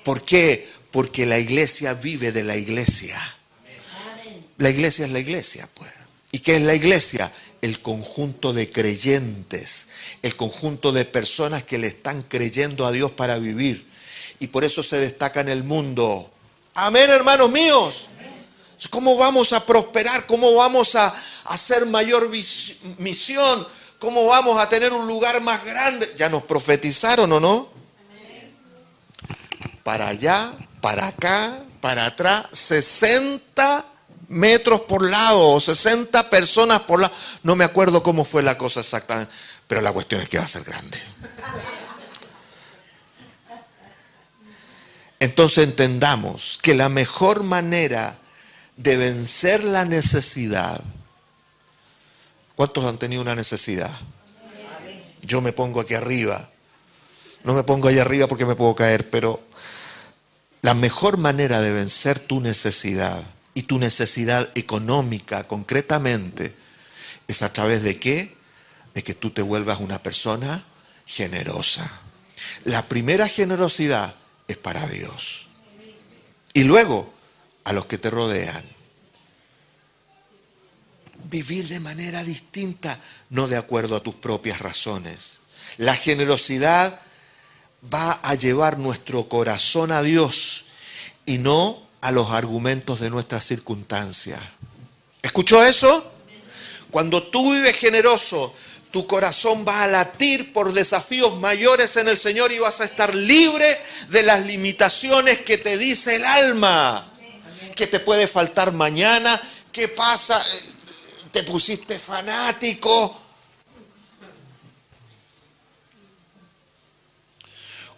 ¿Por qué? Porque la iglesia vive de la iglesia. La iglesia es la iglesia, pues. ¿Y qué es la iglesia? El conjunto de creyentes, el conjunto de personas que le están creyendo a Dios para vivir. Y por eso se destaca en el mundo. Amén, hermanos míos. ¿Cómo vamos a prosperar? ¿Cómo vamos a hacer mayor misión? ¿Cómo vamos a tener un lugar más grande? ¿Ya nos profetizaron o no? Para allá, para acá, para atrás, 60 metros por lado, o 60 personas por lado. No me acuerdo cómo fue la cosa exactamente, pero la cuestión es que va a ser grande. Entonces entendamos que la mejor manera de vencer la necesidad. ¿Cuántos han tenido una necesidad? Yo me pongo aquí arriba. No me pongo allá arriba porque me puedo caer, pero la mejor manera de vencer tu necesidad y tu necesidad económica concretamente es a través de ¿qué? De que tú te vuelvas una persona generosa. La primera generosidad es para Dios. Y luego a los que te rodean. Vivir de manera distinta, no de acuerdo a tus propias razones. La generosidad va a llevar nuestro corazón a Dios y no a los argumentos de nuestras circunstancias. ¿Escuchó eso? Cuando tú vives generoso, tu corazón va a latir por desafíos mayores en el Señor y vas a estar libre de las limitaciones que te dice el alma. ¿Qué te puede faltar mañana? ¿Qué pasa? ¿Te pusiste fanático?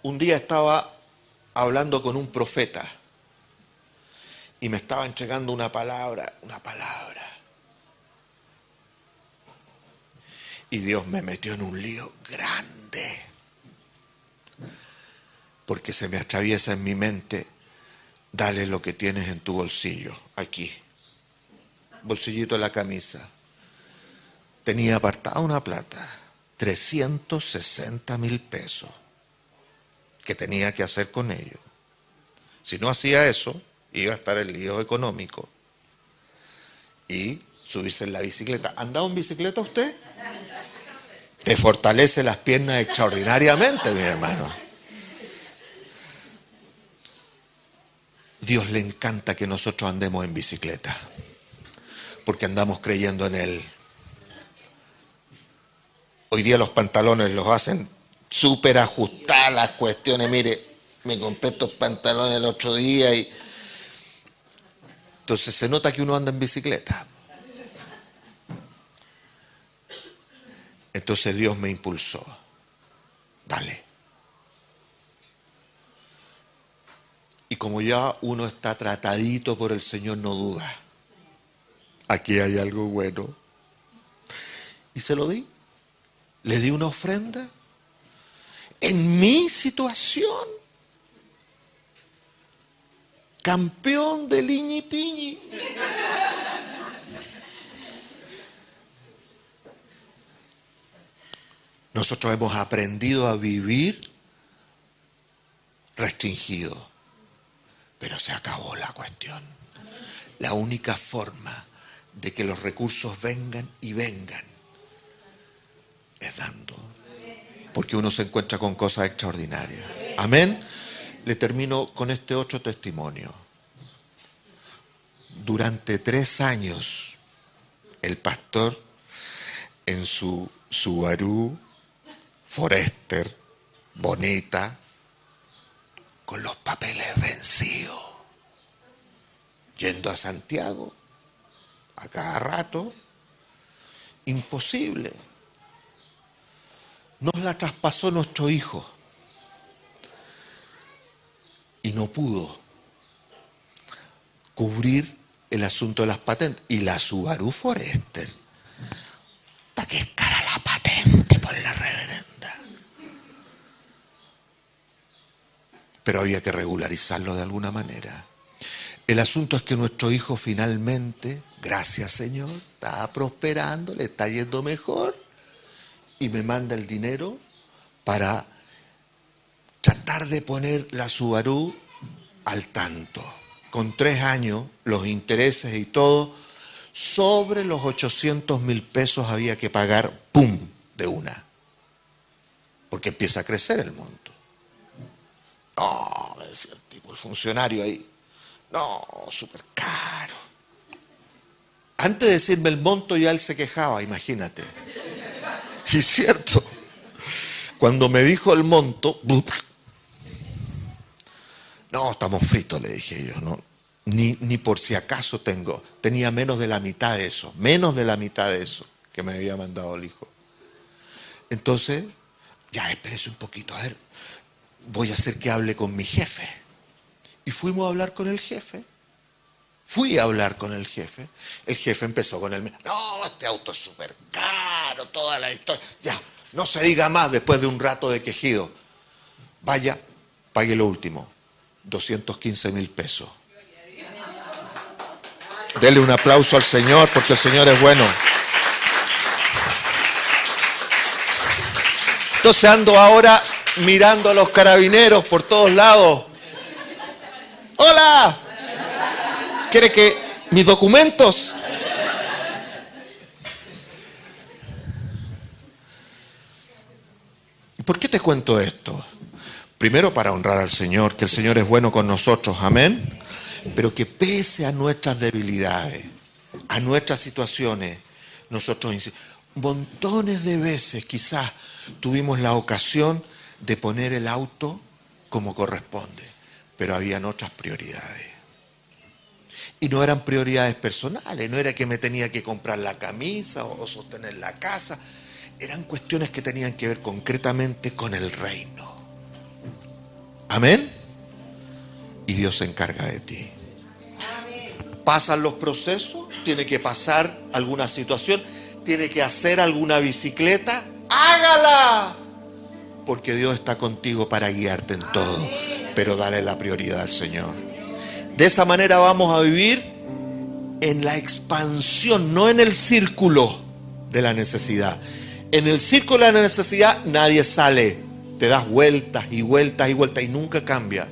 Un día estaba hablando con un profeta y me estaba entregando una palabra. Y Dios me metió en un lío grande. Porque se me atraviesa en mi mente, dale lo que tienes en tu bolsillo, aquí. Bolsillito de la camisa. Tenía apartada una plata, 360,000 pesos. ¿Qué tenía que hacer con ello? Si no hacía eso, iba a estar el lío económico. Y subirse en la bicicleta. ¿Ha andado en bicicleta usted? Te fortalece las piernas extraordinariamente, mi hermano. Dios le encanta que nosotros andemos en bicicleta, porque andamos creyendo en Él. Hoy día los pantalones los hacen súper ajustadas las cuestiones. Mire, me compré estos pantalones el otro día y entonces se nota que uno anda en bicicleta. Entonces Dios me impulsó. Dale. Y como ya uno está tratadito por el Señor, no duda. Aquí hay algo bueno. Y se lo di. Le di una ofrenda. En mi situación. Campeón de liñi piñi. Nosotros hemos aprendido a vivir restringido. Pero se acabó la cuestión. La única forma de que los recursos vengan y vengan es dando. porque uno se encuentra con cosas extraordinarias. Amén. Le termino con este otro testimonio. Durante 3 años, el pastor en su Subaru Forester, bonita, con los papeles vencidos, yendo a Santiago a cada rato, imposible. Nos la traspasó nuestro hijo y no pudo cubrir el asunto de las patentes. Y la Subaru Forester, hasta que es cara la patente por la reverenda. Pero había que regularizarlo de alguna manera. El asunto es que nuestro hijo finalmente, gracias Señor, está prosperando, le está yendo mejor y me manda el dinero para tratar de poner la Subaru al tanto. Con 3 años, los intereses y todo, sobre los 800,000 pesos había que pagar, ¡pum!, de una. Porque empieza a crecer el monto. No, me decía el tipo, el funcionario ahí. No, súper caro. Antes de decirme el monto ya él se quejaba, imagínate. Y es cierto. Cuando me dijo el monto, no, estamos fritos, le dije yo, no, ni por si acaso tenía menos de la mitad de eso que me había mandado el hijo. Entonces, ya espérese un poquito, a ver, voy a hacer que hable con mi jefe. Y fuimos a hablar con el jefe. El jefe empezó con el, no, este auto es súper caro, toda la historia. Ya, no se diga más después de un rato de quejido. Vaya, pague lo último, 215,000 pesos. Dele un aplauso al Señor porque el Señor es bueno. Entonces ando ahora mirando a los carabineros por todos lados. ¡Hola! ¿Quiere que mis documentos? ¿Por qué te cuento esto? Primero para honrar al Señor, que el Señor es bueno con nosotros, amén. Pero que pese a nuestras debilidades, a nuestras situaciones, nosotros montones de veces quizás tuvimos la ocasión de poner el auto como corresponde, pero habían otras prioridades. Y no eran prioridades personales, no era que me tenía que comprar la camisa o sostener la casa, eran cuestiones que tenían que ver concretamente con el reino. Amén. Y Dios se encarga de ti. Pasan los procesos, tiene que pasar alguna situación, tiene que hacer alguna bicicleta, hágala. Porque Dios está contigo para guiarte en todo, pero dale la prioridad al Señor. De esa manera vamos a vivir en la expansión, no en el círculo de la necesidad. En el círculo de la necesidad nadie sale, te das vueltas y vueltas y vueltas y nunca cambia.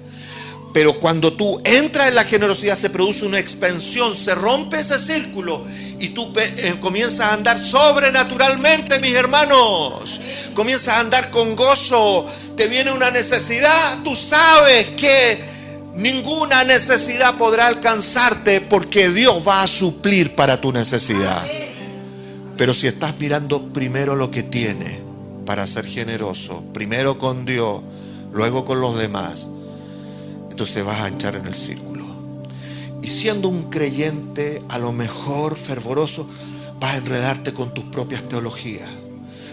Pero cuando tú entras en la generosidad se produce una expansión, se rompe ese círculo y tú comienzas a andar sobrenaturalmente, mis hermanos. Comienzas a andar con gozo. Te viene una necesidad, tú sabes que ninguna necesidad podrá alcanzarte porque Dios va a suplir para tu necesidad. Pero si estás mirando primero lo que tienes para ser generoso, primero con Dios, luego con los demás, entonces vas a entrar en el círculo. Y siendo un creyente a lo mejor fervoroso, vas a enredarte con tus propias teologías,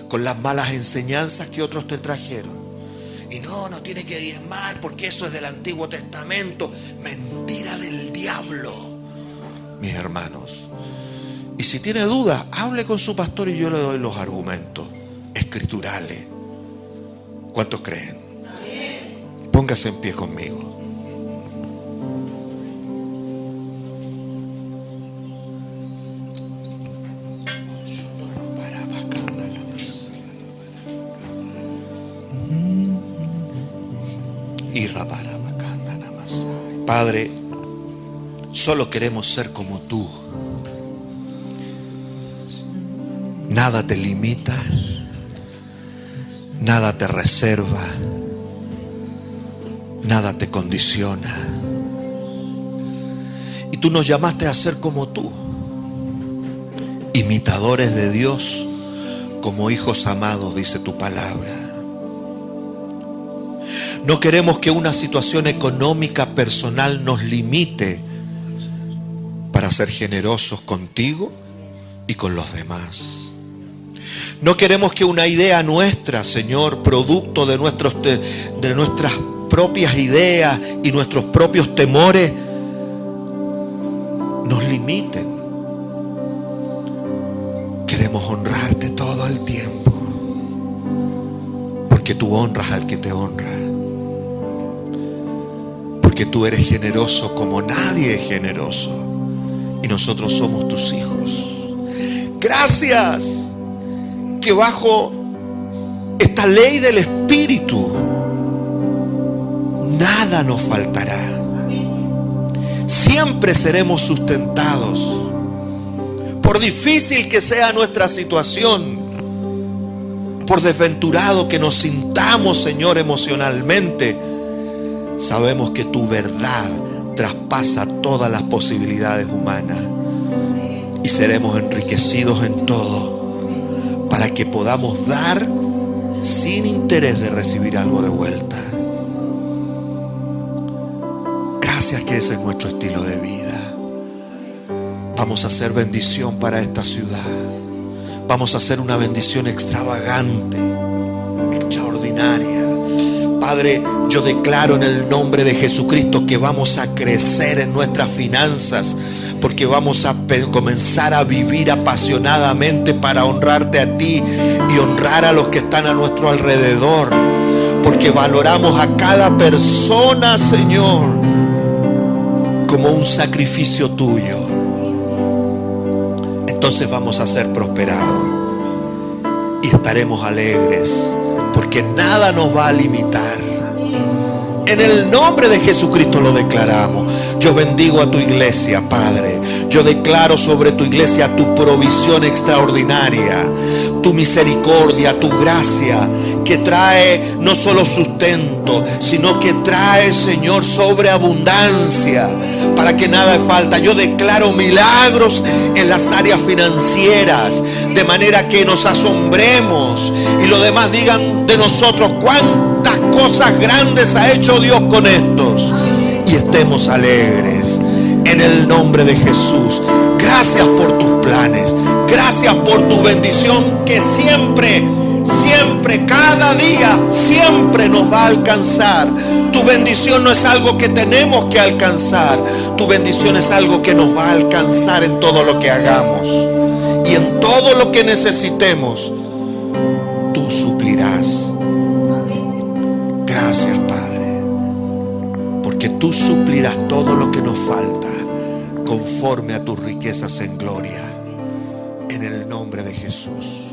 con las malas enseñanzas que otros te trajeron. Y no tiene que diezmar porque eso es del Antiguo Testamento. Mentira del diablo, mis hermanos. Y si tiene dudas, hable con su pastor y yo le doy los argumentos escriturales. ¿Cuántos creen? Póngase en pie conmigo. Padre, solo queremos ser como tú. Nada te limita, Nada te reserva, nada te condiciona. Y tú nos llamaste a ser como tú, imitadores de Dios, como hijos amados, dice tu palabra. No queremos que una situación económica personal nos limite para ser generosos contigo y con los demás. No queremos que una idea nuestra, Señor, producto de nuestras propias ideas y nuestros propios temores, nos limiten. Queremos honrarte todo el tiempo, porque tú honras al que te honra, porque tú eres generoso como nadie es generoso, y nosotros somos tus hijos. Gracias que bajo esta ley del Espíritu nada nos faltará. Siempre seremos sustentados. Por difícil que sea nuestra situación, por desventurado que nos sintamos, Señor, emocionalmente, sabemos que tu verdad traspasa todas las posibilidades humanas y seremos enriquecidos en todo, para que podamos dar sin interés de recibir algo de vuelta. Gracias que ese es nuestro estilo de vida. Vamos a hacer bendición para esta ciudad. Vamos a hacer una bendición extravagante, extraordinaria. Padre, yo declaro en el nombre de Jesucristo que vamos a crecer en nuestras finanzas, porque vamos a comenzar a vivir apasionadamente para honrarte a ti y honrar a los que están a nuestro alrededor, porque valoramos a cada persona, Señor, como un sacrificio tuyo. Entonces vamos a ser prosperados y estaremos alegres, porque nada nos va a limitar. En el nombre de Jesucristo lo declaramos. Yo bendigo a tu iglesia, Padre. Yo declaro sobre tu iglesia tu provisión extraordinaria, tu misericordia, tu gracia, que trae no solo sustento, sino que trae, Señor, sobreabundancia, para que nada falta. Yo declaro milagros en las áreas financieras, de manera que nos asombremos y los demás digan de nosotros cuántas cosas grandes ha hecho Dios con estos, y estemos alegres en el nombre de Jesús. Gracias por tus planes, gracias por tu bendición que siempre, cada día, siempre nos va a alcanzar. Tu bendición no es algo que tenemos que alcanzar, tu bendición es algo que nos va a alcanzar en todo lo que hagamos y en todo lo que necesitemos. Tú suplirás. Gracias, Padre, porque tú suplirás todo lo que nos falta conforme a tus riquezas en gloria, en el nombre de Jesús.